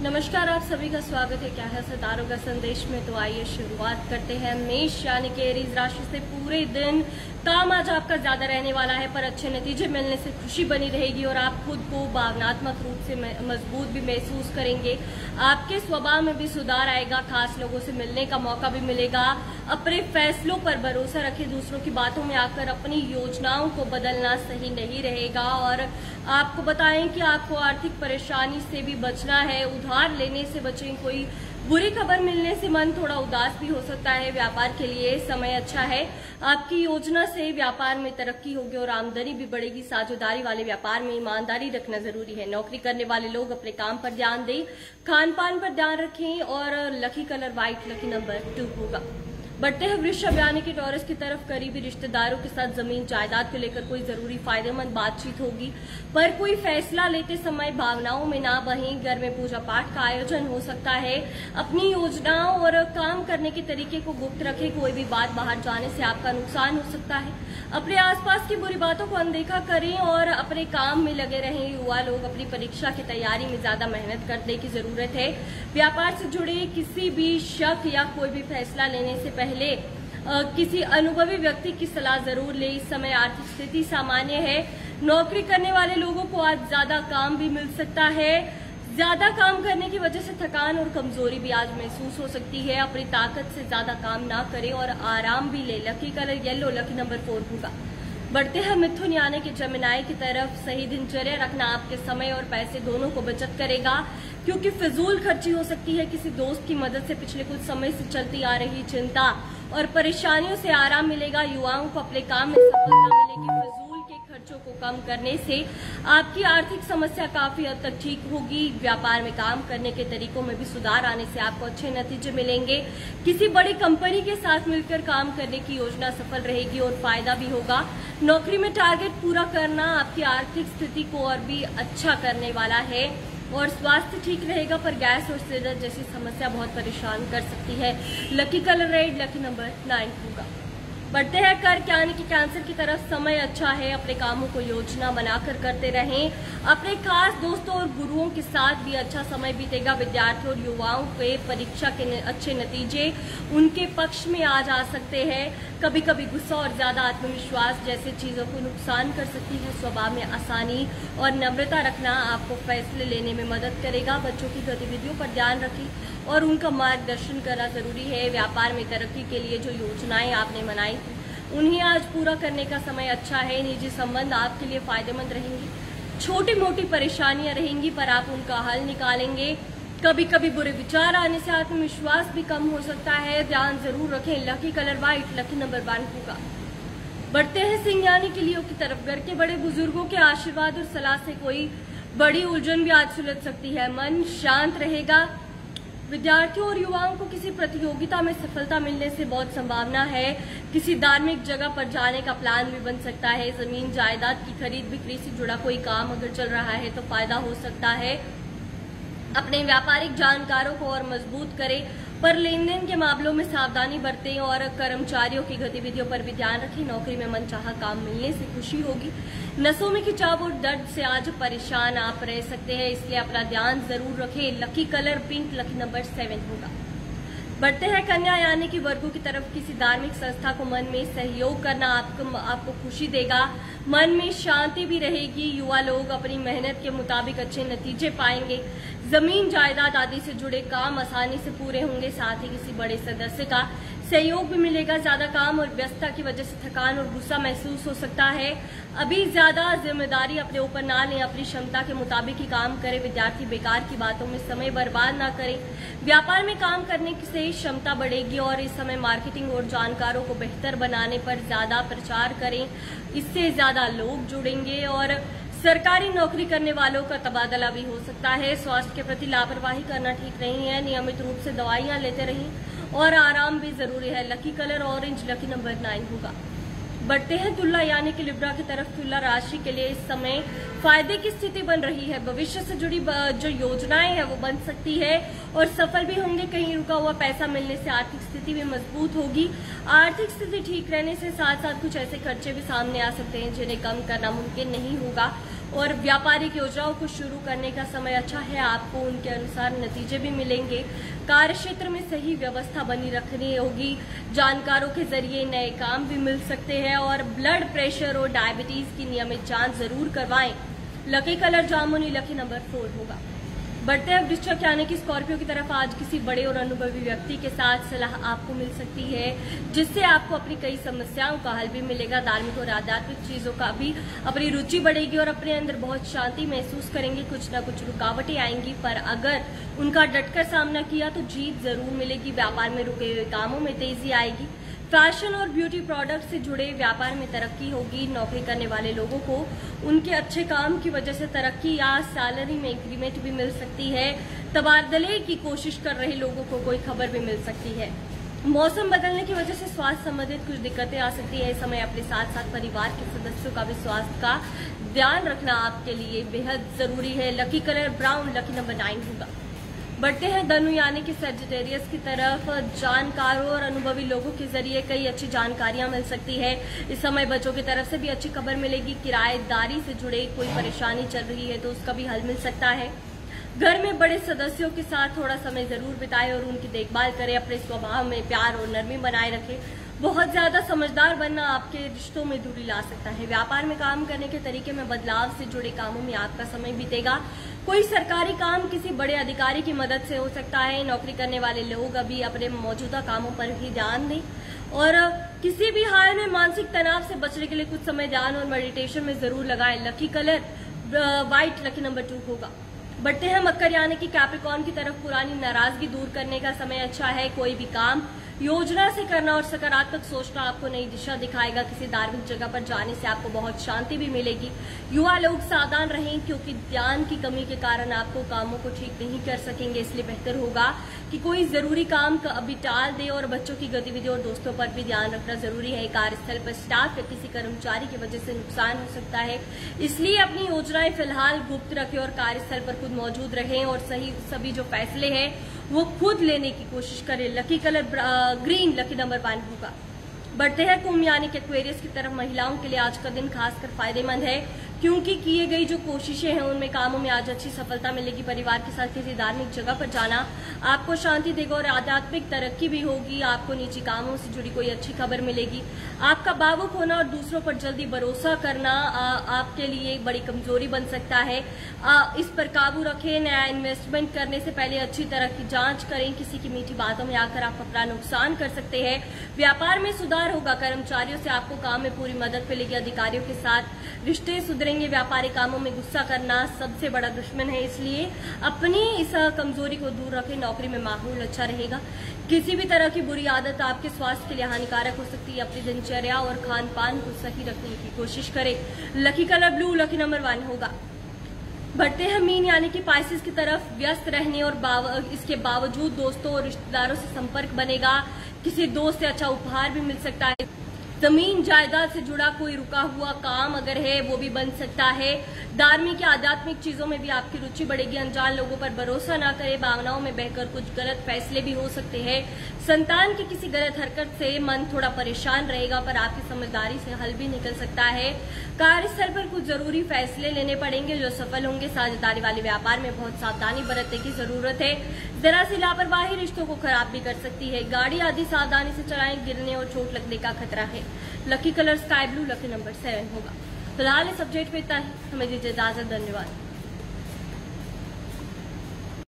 नमस्कार, आप सभी का स्वागत है क्या है सितारों का संदेश में। तो आइए शुरुआत करते हैं मेष यानी कि एरीज राशि से। पूरे दिन काम आज आपका ज्यादा रहने वाला है, पर अच्छे नतीजे मिलने से खुशी बनी रहेगी और आप खुद को भावनात्मक रूप से मजबूत भी महसूस करेंगे। आपके स्वभाव में भी सुधार आएगा, खास लोगों से मिलने का मौका भी मिलेगा। अपने फैसलों पर भरोसा रखें, दूसरों की बातों में आकर अपनी योजनाओं को बदलना सही नहीं रहेगा। और आपको बताएं कि आपको आर्थिक परेशानी से भी बचना है, उधार लेने से बचें। कोई बुरी खबर मिलने से मन थोड़ा उदास भी हो सकता है। व्यापार के लिए समय अच्छा है, आपकी योजना से व्यापार में तरक्की होगी और आमदनी भी बढ़ेगी। साझेदारी वाले व्यापार में ईमानदारी रखना जरूरी है। नौकरी करने वाले लोग अपने काम पर ध्यान दें, खान पान पर ध्यान रखें। और lucky colour white, lucky number 2 होगा। बढ़ते हैं वृषभ यानी कि टॉरस की तरफ। करीबी रिश्तेदारों के साथ जमीन जायदाद को लेकर कोई जरूरी फायदेमंद बातचीत होगी, पर कोई फैसला लेते समय भावनाओं में ना बहें। घर में पूजा पाठ का आयोजन हो सकता है। अपनी योजनाओं और काम करने के तरीके को गुप्त रखें। कोई भी बात बाहर जाने से आपका नुकसान हो सकता है। अपने आसपास की बुरी बातों को अनदेखा करें और अपने काम में लगे रहें। युवा लोग अपनी परीक्षा की तैयारी में ज्यादा मेहनत करने की जरूरत है। व्यापार से जुड़े किसी भी शक या कोई भी फैसला लेने से पहले किसी अनुभवी व्यक्ति की सलाह जरूर ले। इस समय आर्थिक स्थिति सामान्य है। नौकरी करने वाले लोगों को आज ज्यादा काम भी मिल सकता है। ज्यादा काम करने की वजह से थकान और कमजोरी भी आज महसूस हो सकती है। अपनी ताकत से ज्यादा काम ना करें और आराम भी ले। Lucky colour yellow, lucky number 4 होगा। बढ़ते हैं मिथुन यानी कि जमिनाई की तरफ। सही दिनचर्या रखना आपके समय और पैसे दोनों को बचत करेगा, क्योंकि फिजूल खर्ची हो सकती है। किसी दोस्त की मदद से पिछले कुछ समय से चलती आ रही चिंता और परेशानियों से आराम मिलेगा। युवाओं को अपने काम में सफलता मिलेगी। फिजूल के खर्चों को कम करने से आपकी आर्थिक समस्या काफी हद तक ठीक होगी। व्यापार में काम करने के तरीकों में भी सुधार आने से आपको अच्छे नतीजे मिलेंगे। किसी बड़ी कंपनी के साथ मिलकर काम करने की योजना सफल रहेगी और फायदा भी होगा। नौकरी में टारगेट पूरा करना आपकी आर्थिक स्थिति को और भी अच्छा करने वाला है। और स्वास्थ्य ठीक रहेगा, पर गैस और सिर दर्द जैसी समस्या बहुत परेशान कर सकती है। Lucky colour red, lucky number 9 होगा। बढ़ते हैं कर्क यानी कि कैंसर की तरफ। समय अच्छा है, अपने कामों को योजना बनाकर करते रहें। अपने खास दोस्तों और गुरुओं के साथ भी अच्छा समय बीतेगा। विद्यार्थियों और युवाओं के परीक्षा के अच्छे नतीजे उनके पक्ष में आ जा सकते हैं। कभी कभी गुस्सा और ज्यादा आत्मविश्वास जैसे चीजों को नुकसान कर सकती है। स्वभाव में आसानी और नम्रता रखना आपको फैसले लेने में मदद करेगा। बच्चों की गतिविधियों पर ध्यान रखें और उनका मार्गदर्शन करना जरूरी है। व्यापार में तरक्की के लिए जो योजनाएं आपने बनाई उन्हें आज पूरा करने का समय अच्छा है। निजी संबंध आपके लिए फायदेमंद रहेंगे। छोटी मोटी परेशानियां रहेंगी, पर आप उनका हल निकालेंगे। कभी कभी बुरे विचार आने से आत्मविश्वास भी कम हो सकता है, ध्यान जरूर रखें। Lucky colour white, lucky number 1 होगा। बढ़ते हैं सिंह यानी कि लियो की तरफ। घर के बड़े बुजुर्गों के आशीर्वाद और सलाह से कोई बड़ी उलझन भी आज सुलझ सकती है। मन शांत रहेगा। विद्यार्थियों और युवाओं को किसी प्रतियोगिता में सफलता मिलने से बहुत संभावना है। किसी धार्मिक जगह पर जाने का प्लान भी बन सकता है। जमीन जायदाद की खरीद बिक्री से जुड़ा कोई काम अगर चल रहा है तो फायदा हो सकता है। अपने व्यापारिक जानकारों को और मजबूत करें, पर लेन देन के मामलों में सावधानी बरतें और कर्मचारियों की गतिविधियों पर भी ध्यान रखें। नौकरी में मनचाहा काम मिलने से खुशी होगी। नसों में खिंचाव और दर्द से आज परेशान आप रह सकते हैं, इसलिए अपना ध्यान जरूर रखें। Lucky colour pink, lucky number 7 होगा। बढ़ते हैं कन्या यानी कि वर्गों की तरफ। किसी धार्मिक संस्था को मन में सहयोग करना आपको खुशी देगा। मन में शांति भी रहेगी। युवा लोग अपनी मेहनत के मुताबिक अच्छे नतीजे पाएंगे। जमीन जायदाद आदि से जुड़े काम आसानी से पूरे होंगे। साथ ही किसी बड़े सदस्य का सहयोग भी मिलेगा। ज्यादा काम और व्यस्तता की वजह से थकान और गुस्सा महसूस हो सकता है। अभी ज्यादा जिम्मेदारी अपने ऊपर ना लें, अपनी क्षमता के मुताबिक ही काम करें। विद्यार्थी बेकार की बातों में समय बर्बाद ना करें। व्यापार में काम करने से क्षमता बढ़ेगी और इस समय मार्केटिंग और जानकारों को बेहतर बनाने पर ज्यादा प्रचार करें। इससे ज्यादा लोग जुड़ेंगे और सरकारी नौकरी करने वालों का तबादला भी हो सकता है। स्वास्थ्य के प्रति लापरवाही करना ठीक नहीं है। नियमित रूप से दवाइयां लेते रहें और आराम भी जरूरी है। Lucky colour orange, lucky number 9 होगा। बढ़ते हैं तुला यानी कि लिब्रा की तरफ। तुला राशि के लिए इस समय फायदे की स्थिति बन रही है। भविष्य से जुड़ी जो योजनाएं हैं वो बन सकती है और सफल भी होंगे। कहीं रुका हुआ पैसा मिलने से आर्थिक स्थिति भी मजबूत होगी। आर्थिक स्थिति ठीक रहने से साथ साथ कुछ ऐसे खर्चे भी सामने आ सकते हैं जिन्हें कम करना मुमकिन नहीं होगा। और व्यापारिक योजनाओं को शुरू करने का समय अच्छा है, आपको उनके अनुसार नतीजे भी मिलेंगे। कार्य क्षेत्र में सही व्यवस्था बनी रखनी होगी, जानकारों के जरिए नए काम भी मिल सकते हैं और ब्लड प्रेशर और डायबिटीज की नियमित जांच जरूर करवाएं। लकी कलर जामुनी, लकी नंबर 4 होगा। बढ़ते हैं वृश्चिक यानी कि स्कॉर्पियो की तरफ। आज किसी बड़े और अनुभवी व्यक्ति के साथ सलाह आपको मिल सकती है, जिससे आपको अपनी कई समस्याओं का हल भी मिलेगा। धार्मिक और आध्यात्मिक चीजों का भी अपनी रुचि बढ़ेगी और अपने अंदर बहुत शांति महसूस करेंगे। कुछ न कुछ रुकावटें आएंगी, पर अगर उनका डटकर सामना किया तो जीत जरूर मिलेगी। व्यापार में रुके हुए कामों में तेजी आएगी। फैशन और ब्यूटी प्रोडक्ट से जुड़े व्यापार में तरक्की होगी। नौकरी करने वाले लोगों को उनके अच्छे काम की वजह से तरक्की या सैलरी में इंक्रीमेंट भी मिल सकती है। तबादले की कोशिश कर रहे लोगों को कोई खबर भी मिल सकती है। मौसम बदलने की वजह से स्वास्थ्य संबंधित कुछ दिक्कतें आ सकती है। इस समय अपने साथ साथ परिवार के सदस्यों का भी स्वास्थ्य का ध्यान रखना आपके लिए बेहद जरूरी है। Lucky colour brown, lucky number 9 होगा। बढ़ते हैं धनु यानी कि सजिटेरियस की तरफ। जानकारों और अनुभवी लोगों के जरिए कई अच्छी जानकारियां मिल सकती है। इस समय बच्चों की तरफ से भी अच्छी खबर मिलेगी। किराएदारी से जुड़े कोई परेशानी चल रही है तो उसका भी हल मिल सकता है। घर में बड़े सदस्यों के साथ थोड़ा समय जरूर बिताएं और उनकी देखभाल करें। अपने स्वभाव में प्यार और नरमी बनाए रखें। बहुत ज्यादा समझदार बनना आपके रिश्तों में दूरी ला सकता है। व्यापार में काम करने के तरीके में बदलाव से जुड़े कामों में आपका समय बीतेगा। कोई सरकारी काम किसी बड़े अधिकारी की मदद से हो सकता है। नौकरी करने वाले लोग अभी अपने मौजूदा कामों पर ही ध्यान दें और किसी भी हाल में मानसिक तनाव से बचने के लिए कुछ समय ध्यान और मेडिटेशन में जरूर लगाएं। Lucky colour white, lucky number 2 होगा। बढ़ते हैं मकर यानी कि कैप्रिकॉर्न की तरफ। पुरानी नाराजगी दूर करने का समय अच्छा है। कोई भी काम योजना से करना और सकारात्मक सोचना आपको नई दिशा दिखाएगा। किसी धार्मिक जगह पर जाने से आपको बहुत शांति भी मिलेगी। युवा लोग सावधान रहें क्योंकि ध्यान की कमी के कारण आपको कामों को ठीक नहीं कर सकेंगे। इसलिए बेहतर होगा कि कोई जरूरी काम अभी टाल दे और बच्चों की गतिविधि और दोस्तों पर भी ध्यान रखना जरूरी है। कार्यस्थल पर स्टाफ या किसी कर्मचारी की वजह से नुकसान हो सकता है, इसलिए अपनी योजनाएं फिलहाल गुप्त रखें और कार्यस्थल पर खुद मौजूद रहें और सभी जो फैसले हैं वो खुद लेने की कोशिश करें। Lucky colour green, lucky number 1 होगा। बढ़ते हैं कुंभ यानी कि एक्वेरियस की तरफ। महिलाओं के लिए आज का दिन खासकर फायदेमंद है क्योंकि किए गई जो कोशिशें हैं उनमें कामों में आज अच्छी सफलता मिलेगी। परिवार के साथ किसी धार्मिक जगह पर जाना आपको शांति देगा और आध्यात्मिक तरक्की भी होगी। आपको निजी कामों से जुड़ी कोई अच्छी खबर मिलेगी। आपका भावुक होना और दूसरों पर जल्दी भरोसा करना आपके लिए एक बड़ी कमजोरी बन सकता है। इस पर काबू रखें। नया इन्वेस्टमेंट करने से पहले अच्छी तरह की जांच करें। किसी की मीठी बातों में आकर आप अपना नुकसान कर सकते हैं। व्यापार में सुधार होगा। कर्मचारियों से आपको काम में पूरी मदद मिलेगी। अधिकारियों के साथ रिश्ते सुधरेंगे। व्यापारिक कामों में गुस्सा करना सबसे बड़ा दुश्मन है, इसलिए अपनी इस कमजोरी को दूर रखें। नौकरी में माहौल अच्छा रहेगा। किसी भी तरह की बुरी आदत आपके स्वास्थ्य के लिए हानिकारक हो सकती है। अपनी दिनचर्या और खान पान को सही रखने की कोशिश करें। Lucky colour blue, lucky number 1 होगा। बढ़ते हैं मीन यानी कि पाइसेस की तरफ। व्यस्त रहने और इसके बावजूद दोस्तों और रिश्तेदारों से संपर्क बनेगा। किसी दोस्त से अच्छा उपहार भी मिल सकता है। जमीन जायदाद से जुड़ा कोई रुका हुआ काम अगर है वो भी बन सकता है। धार्मिक या आध्यात्मिक चीजों में भी आपकी रुचि बढ़ेगी। अनजान लोगों पर भरोसा न करें। भावनाओं में बहकर कुछ गलत फैसले भी हो सकते हैं। संतान की किसी गलत हरकत से मन थोड़ा परेशान रहेगा, पर आपकी समझदारी से हल भी निकल सकता है। कार्यस्थल पर कुछ जरूरी फैसले लेने पड़ेंगे जो सफल होंगे। साझेदारी वाले व्यापार में बहुत सावधानी बरतने की जरूरत है। जरा सी लापरवाही रिश्तों को खराब भी कर सकती है। गाड़ी आदि सावधानी से चलाएं, गिरने और चोट लगने का खतरा है। Lucky colour sky blue, lucky number 7 होगा। फिलहाल इस अपडेट पे इतना ही। हमें दीजिए इजाजत। धन्यवाद।